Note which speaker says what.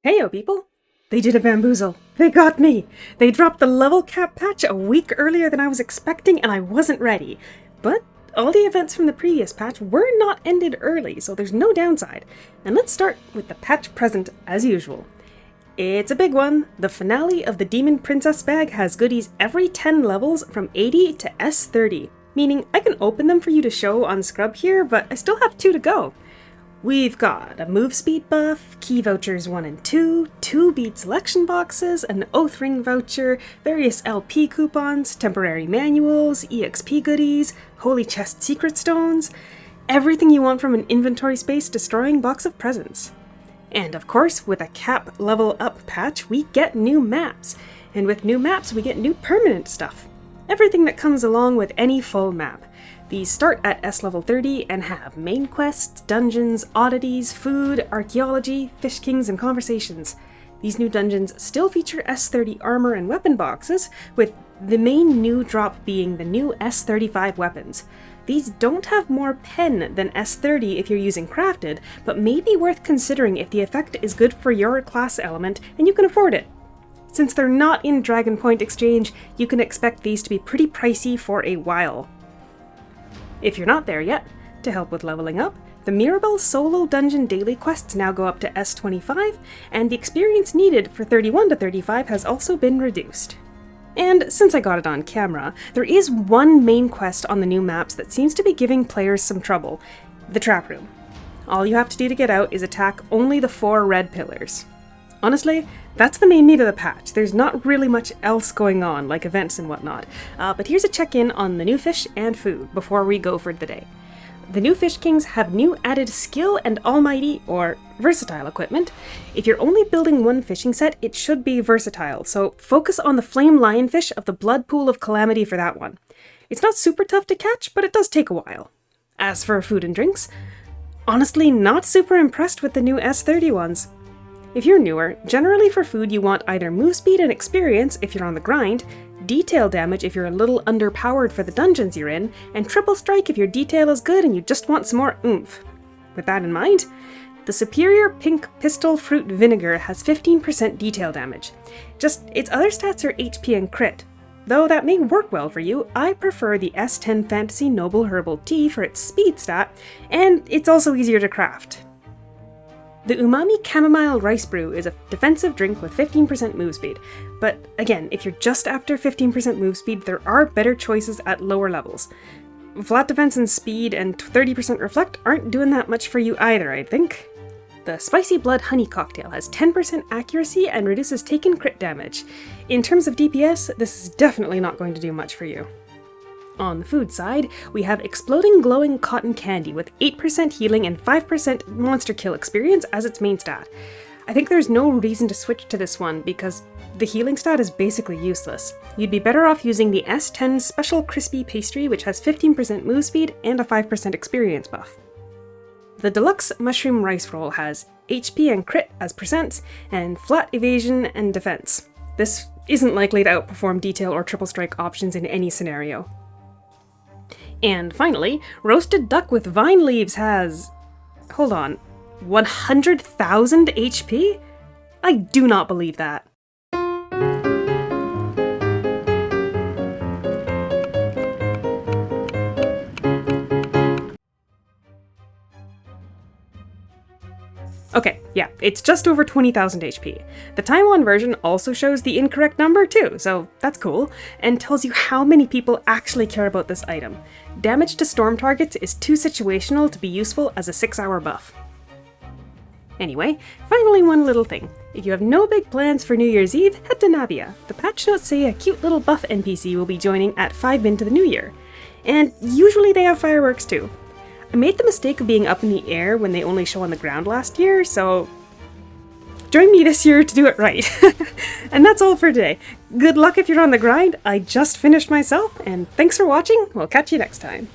Speaker 1: Heyo people! They did a bamboozle. They got me! They dropped the level cap patch a week earlier than I was expecting and I wasn't ready. But all the events from the previous patch were not ended early, so there's no downside. And let's start with the patch present as usual. It's a big one. The finale of the Demon Princess bag has goodies every 10 levels from 80 to S30, meaning I can open them for you to show on Scrub here, but I still have 2 to go. We've got a move speed buff, key vouchers 1 and 2, 2 bead selection boxes, an oath ring voucher, various LP coupons, temporary manuals, EXP goodies, holy chest secret stones, everything you want from an inventory space destroying box of presents. And of course, with a cap level up patch, we get new maps. And with new maps, we get new permanent stuff. Everything that comes along with any full map. These start at S level 30 and have main quests, dungeons, oddities, food, archaeology, fish kings, and conversations. These new dungeons still feature S30 armor and weapon boxes, with the main new drop being the new S35 weapons. These don't have more pen than S30 if you're using crafted, but may be worth considering if the effect is good for your class element and you can afford it. Since they're not in Dragon Point Exchange, you can expect these to be pretty pricey for a while. If you're not there yet, to help with leveling up, the Mirabelle solo dungeon daily quests now go up to S25, and the experience needed for 31 to 35 has also been reduced. And since I got it on camera, there is one main quest on the new maps that seems to be giving players some trouble: the trap room. All you have to do to get out is attack only the 4 red pillars. Honestly, that's the main meat of the patch. There's not really much else going on, like events and whatnot. But here's a check-in on the new fish and food before we go for the day. The new Fish Kings have new added skill and almighty, or versatile equipment. If you're only building one fishing set, it should be versatile, so focus on the flame lionfish of the Blood Pool of Calamity for that one. It's not super tough to catch, but it does take a while. As for food and drinks, honestly not super impressed with the new S30 ones. If you're newer, generally for food you want either move speed and experience if you're on the grind, detail damage if you're a little underpowered for the dungeons you're in, and triple strike if your detail is good and you just want some more oomph. With that in mind, the superior pink pistol fruit vinegar has 15% detail damage. Just its other stats are HP and crit. Though that may work well for you, I prefer the S10 Fantasy Noble Herbal Tea for its speed stat, and it's also easier to craft. The Umami Chamomile Rice Brew is a defensive drink with 15% move speed, but again, if you're just after 15% move speed, there are better choices at lower levels. Flat defense and speed and 30% reflect aren't doing that much for you either, I think. The Spicy Blood Honey Cocktail has 10% accuracy and reduces taken crit damage. In terms of DPS, this is definitely not going to do much for you. On the food side, we have Exploding Glowing Cotton Candy with 8% healing and 5% monster kill experience as its main stat. I think there's no reason to switch to this one because the healing stat is basically useless. You'd be better off using the S10 Special Crispy Pastry, which has 15% move speed and a 5% experience buff. The Deluxe Mushroom Rice Roll has HP and crit as percents, and flat evasion and defense. This isn't likely to outperform detail or triple strike options in any scenario. And finally, Roasted Duck with Vine Leaves has... hold on, 100,000 HP? I do not believe that. Okay, yeah, it's just over 20,000 HP. The Taiwan version also shows the incorrect number too, so that's cool, and tells you how many people actually care about this item. Damage to storm targets is too situational to be useful as a 6-hour buff. Anyway, finally one little thing. If you have no big plans for New Year's Eve, head to Navia. The patch notes say a cute little buff NPC will be joining at 5 into the new year. And usually they have fireworks too. I made the mistake of being up in the air when they only show on the ground last year, so join me this year to do it right. And that's all for today. Good luck if you're on the grind. I just finished myself, and thanks for watching. We'll catch you next time.